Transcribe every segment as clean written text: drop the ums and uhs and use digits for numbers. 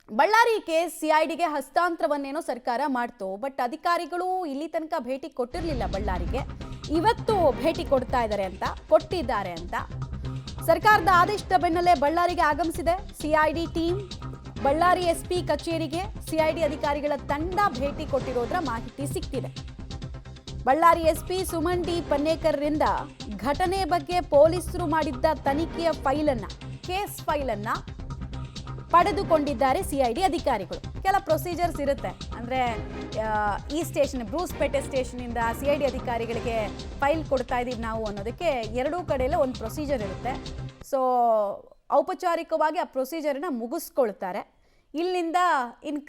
Ballari case ಸಿಐಡಿಗೆ ಹಸ್ತಾಂತರವನ್ನೇನೋ ಸರ್ಕಾರ ಮಾಡ್ತು. But ಅಧಿಕಾರಿಗಳು ಇಲ್ಲಿ ತನಕ ಭೇಟಿ ಕೊಟ್ಟಿರಲಿಲ್ಲ ಬಳ್ಳಾರಿಗೆ. ಇವತ್ತು ಭೇಟಿ ಕೊಟ್ಟಿದ್ದಾರೆ ಅಂತ ಸರ್ಕಾರದ ಆದೇಶದ ಬೆನ್ನಲ್ಲೇ ಬಳ್ಳಾರಿಗೆ ಆಗಮಿಸಿದೆ ಸಿಐಡಿ ಟೀಮ್. ಬಳ್ಳಾರಿ ಎಸ್ಪಿ ಕಚೇರಿಗೆ ಸಿಐಡಿ ಅಧಿಕಾರಿಗಳ ತಂಡ ಭೇಟಿ ಕೊಟ್ಟಿರೋದ್ರ ಮಾಹಿತಿ ಸಿಕ್ತಿದೆ. ಬಳ್ಳಾರಿ ಎಸ್ಪಿ ಸುಮನ್ ಡಿ ಪನ್ನೇಕರ್ರಿಂದ ಘಟನೆ ಬಗ್ಗೆ ಪೊಲೀಸರು ಮಾಡಿದ್ದ ತನಿಖೆಯ ಕೇಸ್ ಫೈಲನ್ನ ಪಡೆದುಕೊಂಡಿದ್ದಾರೆ ಸಿಐಡಿ ಅಧಿಕಾರಿಗಳು. ಕೆಲ ಪ್ರೊಸೀಜರ್ಸ್ ಇರುತ್ತೆ, ಅಂದರೆ ಈ ಸ್ಟೇಷನ್ ಬ್ರೂಸ್ಪೇಟೆ ಸ್ಟೇಷನಿಂದ ಸಿಐಡಿ ಅಧಿಕಾರಿಗಳಿಗೆ ಫೈಲ್ ಕೊಡ್ತಾ ಇದ್ದೀವಿ ನಾವು ಅನ್ನೋದಕ್ಕೆ ಎರಡೂ ಕಡೆಯಲ್ಲೇ ಒಂದು ಪ್ರೊಸೀಜರ್ ಇರುತ್ತೆ. ಸೊ ಔಪಚಾರಿಕವಾಗಿ ಆ ಪ್ರೊಸೀಜರನ್ನ ಮುಗಿಸ್ಕೊಳ್ತಾರೆ. ಇಲ್ಲಿಂದ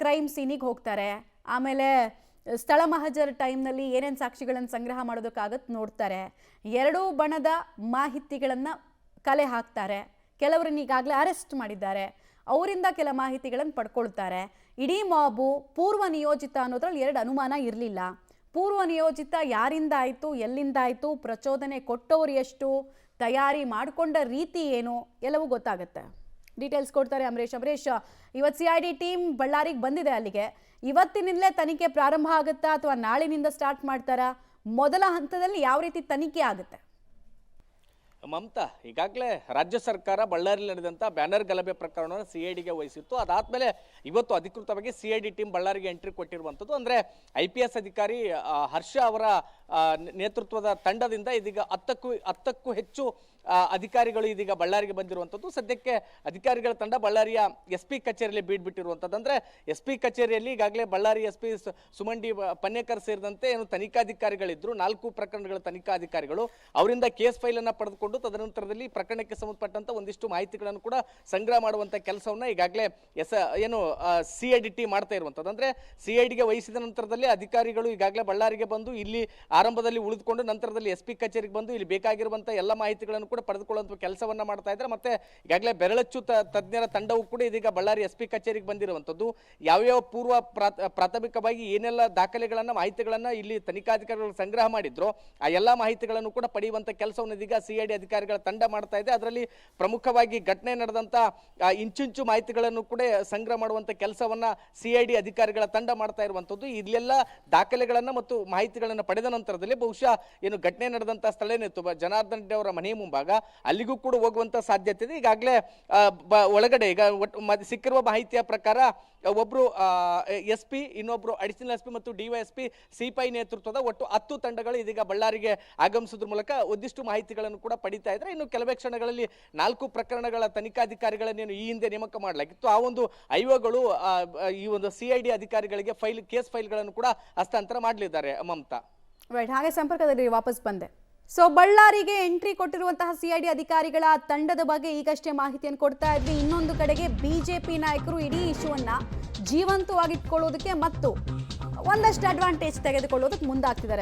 ಕ್ರೈಮ್ ಸೀನಿಗೆ ಹೋಗ್ತಾರೆ. ಆಮೇಲೆ ಸ್ಥಳ ಮಹಜರ್ ಟೈಮ್ನಲ್ಲಿ ಏನೇನು ಸಾಕ್ಷಿಗಳನ್ನು ಸಂಗ್ರಹ ಮಾಡೋದಕ್ಕಾಗತ್ತೆ ನೋಡ್ತಾರೆ. ಎರಡೂ ಬಣದ ಮಾಹಿತಿಗಳನ್ನು ಕಲೆ ಹಾಕ್ತಾರೆ. ಕೆಲವರನ್ನ ಈಗಾಗಲೇ ಅರೆಸ್ಟ್ ಮಾಡಿದ್ದಾರೆ, ಅವರಿಂದ ಕೆಲ ಮಾಹಿತಿಗಳನ್ನು ಪಡ್ಕೊಳ್ತಾರೆ. ಇಡೀ ಮಾಬು ಪೂರ್ವ ನಿಯೋಜಿತ ಅನ್ನೋದ್ರಲ್ಲಿ ಎರಡು ಅನುಮಾನ ಇರಲಿಲ್ಲ. ಪೂರ್ವ ನಿಯೋಜಿತ ಯಾರಿಂದ ಆಯಿತು, ಎಲ್ಲಿಂದ ಆಯಿತು, ಪ್ರಚೋದನೆ ಕೊಟ್ಟವರು ಎಷ್ಟು, ತಯಾರಿ ಮಾಡಿಕೊಂಡ ರೀತಿ ಏನು, ಎಲ್ಲವೂ ಗೊತ್ತಾಗುತ್ತೆ. ಡೀಟೇಲ್ಸ್ ಕೊಡ್ತಾರೆ ಅಮರೇಶ್. ಇವತ್ತು ಸಿಐಡಿ ಟೀಮ್ ಬಳ್ಳಾರಿಗೆ ಬಂದಿದೆ. ಅಲ್ಲಿಗೆ ಇವತ್ತಿನಿಂದಲೇ ತನಿಖೆ ಪ್ರಾರಂಭ ಆಗುತ್ತಾ ಅಥವಾ ನಾಳಿನಿಂದ ಸ್ಟಾರ್ಟ್ ಮಾಡ್ತಾರಾ? ಮೊದಲ ಹಂತದಲ್ಲಿ ಯಾವ ರೀತಿ ತನಿಖೆ ಆಗುತ್ತೆ? ಮಮತಾ, ಈಗಾಗಲೇ ರಾಜ್ಯ ಸರ್ಕಾರ ಬಳ್ಳಾರಿಯಲ್ಲಿ ನಡೆದಂಥ ಬ್ಯಾನರ್ ಗಲಭೆ ಪ್ರಕರಣವನ್ನು ಸಿಐಡಿಗೆ ವಹಿಸಿತ್ತು. ಅದಾದಮೇಲೆ ಇವತ್ತು ಅಧಿಕೃತವಾಗಿ ಸಿಐಡಿ ಟೀಮ್ ಬಳ್ಳಾರಿಗೆ ಎಂಟ್ರಿ ಕೊಟ್ಟಿರುವಂಥದ್ದು. ಅಂದರೆ IPS ಅಧಿಕಾರಿ ಹರ್ಷ ಅವರ ನೇತೃತ್ವದ ತಂಡದಿಂದ ಇದೀಗ 10ಕ್ಕೂ ಹೆಚ್ಚು ಅಧಿಕಾರಿಗಳು ಇದೀಗ ಬಳ್ಳಾರಿಗೆ ಬಂದಿರುವಂಥದ್ದು. ಸದ್ಯಕ್ಕೆ ಅಧಿಕಾರಿಗಳ ತಂಡ ಬಳ್ಳಾರಿಯ SP ಕಚೇರಿಯಲ್ಲಿ ಬೀಡ್ಬಿಟ್ಟಿರುವಂಥದ್ದು. ಅಂದರೆ SP ಕಚೇರಿಯಲ್ಲಿ ಈಗಾಗಲೇ ಬಳ್ಳಾರಿ SP ಸುಮನ್ ಡಿ ಪನ್ನೇಕರ್ ಸೇರಿದಂತೆ ಏನು ತನಿಖಾಧಿಕಾರಿಗಳಿದ್ರು, 4 ಪ್ರಕರಣಗಳ ತನಿಖಾಧಿಕಾರಿಗಳು, ಅವರಿಂದ ಕೇಸ್ ಫೈಲನ್ನು ಪಡೆದುಕೊಂಡು ತದನಂತರದಲ್ಲಿ ಪ್ರಕರಣಕ್ಕೆ ಸಂಬಂಧಪಟ್ಟಂತ ಒಂದಿಷ್ಟು ಮಾಹಿತಿಗಳನ್ನು ಕೂಡ ಸಂಗ್ರಹ ಮಾಡುವಂಥ ಕೆಲಸವನ್ನ ಈಗಾಗಲೇ ಸಿಐಡಿ ಟೀಮ್ ಮಾಡ್ತಾ ಇರುವಂಥದ್ದು. ಅಂದರೆ ಸಿಐಡಿಗೆ ವಹಿಸಿದ ನಂತರದಲ್ಲಿ ಅಧಿಕಾರಿಗಳು ಈಗಾಗಲೇ ಬಳ್ಳಾರಿಗೆ ಬಂದು ಇಲ್ಲಿ ಆರಂಭದಲ್ಲಿ ಉಳಿದುಕೊಂಡು ನಂತರದಲ್ಲಿ SP ಕಚೇರಿಗೆ ಬಂದು ಇಲ್ಲಿ ಬೇಕಾಗಿರುವಂಥ ಎಲ್ಲ ಮಾಹಿತಿಗಳನ್ನು ಕೂಡ ಪಡೆದುಕೊಳ್ಳುವಂಥ ಕೆಲಸವನ್ನ ಮಾಡ್ತಾ ಇದ್ದಾರೆ. ಮತ್ತೆ ಈಗಾಗಲೇ ಬೆರಳಚ್ಚು ತಜ್ಞರ ತಂಡವು ಕೂಡ ಇದೀಗ ಬಳ್ಳಾರಿ SP ಕಚೇರಿಗೆ ಬಂದಿರುವಂಥದ್ದು. ಯಾವ್ಯಾವ ಪ್ರಾಥಮಿಕವಾಗಿ ಏನೆಲ್ಲ ದಾಖಲೆಗಳನ್ನ ಮಾಹಿತಿಗಳನ್ನ ಇಲ್ಲಿ ತನಿಖಾಧಿಕಾರಿಗಳು ಸಂಗ್ರಹ ಮಾಡಿದ್ರು ಆ ಎಲ್ಲ ಮಾಹಿತಿಗಳನ್ನು ಕೂಡ ಪಡೆಯುವಂಥ ಕೆಲಸವನ್ನು ಇದೀಗ ಸಿಐಡಿ ಅಧಿಕಾರಿಗಳ ತಂಡ ಮಾಡ್ತಾ ಇದೆ. ಅದರಲ್ಲಿ ಪ್ರಮುಖವಾಗಿ ಘಟನೆ ನಡೆದಂತ ಇಂಚು ಮಾಹಿತಿಗಳನ್ನು ಕೂಡ ಸಂಗ್ರಹ ಮಾಡುವಂಥ ಕೆಲಸವನ್ನ ಸಿಐಡಿ ಅಧಿಕಾರಿಗಳ ತಂಡ ಮಾಡ್ತಾ ಇರುವಂಥದ್ದು. ಇಲ್ಲೆಲ್ಲ ದಾಖಲೆಗಳನ್ನ ಮತ್ತು ಮಾಹಿತಿಗಳನ್ನು ಪಡೆದ ನಂತರದಲ್ಲಿ ಬಹುಶಃ ಏನು ಘಟನೆ ನಡೆದಂತ ಸ್ಥಳ ಏನಿತ್ತು ಜನಾರ್ದನ್ ರೆಡ್ಡಿ ಅವರ ಮನೆ ಮುಂಭಾಗ, ಅಲ್ಲಿಗೂ ಕೂಡ ಹೋಗುವಂತ ಸಾಧ್ಯತೆ ಇದೆ. ಈಗಾಗಲೇ ಒಳಗಡೆ ಈಗ ಸಿಕ್ಕಿರುವ ಮಾಹಿತಿಯ ಪ್ರಕಾರ ಒಬ್ರು SP, ಇನ್ನೊಬ್ರು ಅಡಿಷನಲ್ SP ಮತ್ತು DYSP ಸಿಪಾಯಿ ನೇತೃತ್ವದ ಒಟ್ಟು 10 ತಂಡಗಳು ಇದೀಗ ಬಳ್ಳಾರಿಗೆ ಆಗಮಿಸೋದ್ರ ಮೂಲಕ ಒಂದಿಷ್ಟು ಮಾಹಿತಿಗಳನ್ನು ಕೂಡ ಪಡಿತಾ ಇದ್ರೆ. ಇನ್ನು ಕೆಲವೇ ಕ್ಷಣಗಳಲ್ಲಿ 4 ಪ್ರಕರಣಗಳ ತನಿಖಾಧಿಕಾರಿಗಳನ್ನೇನು ಈ ಹಿಂದೆ ನೇಮಕ ಮಾಡಲಾಗಿತ್ತು, ಆ ಒಂದು IOಗಳು ಈ ಒಂದು ಸಿಐಡಿ ಅಧಿಕಾರಿಗಳಿಗೆ ಕೇಸ್ ಫೈಲ್ಗಳನ್ನು ಕೂಡ ಹಸ್ತಾಂತರ ಮಾಡಲಿದ್ದಾರೆ. ಮಮತಾ, ರೈಟ್, ಹಾಗೆ ಸಂಪರ್ಕದಲ್ಲಿ ವಾಪಸ್ ಬಂದೆ. ಸೊ ಬಳ್ಳಾರಿಗೆ ಎಂಟ್ರಿ ಕೊಟ್ಟಿರುವಂತಹ ಸಿಐಡಿ ಅಧಿಕಾರಿಗಳ ತಂಡದ ಬಗ್ಗೆ ಈಗಷ್ಟೇ ಮಾಹಿತಿಯನ್ನು ಕೊಡ್ತಾ ಇದ್ವಿ. ಇನ್ನೊಂದು ಕಡೆಗೆ ಬಿಜೆಪಿ ನಾಯಕರು ಇಡೀ ಇಶ್ಯೂವನ್ನ ಜೀವಂತವಾಗಿಟ್ಕೊಳ್ಳೋದಕ್ಕೆ ಮತ್ತು ಒಂದಷ್ಟು ಅಡ್ವಾಂಟೇಜ್ ತೆಗೆದುಕೊಳ್ಳೋದಕ್ಕೆ ಮುಂದಾಗ್ತಿದ್ದಾರೆ.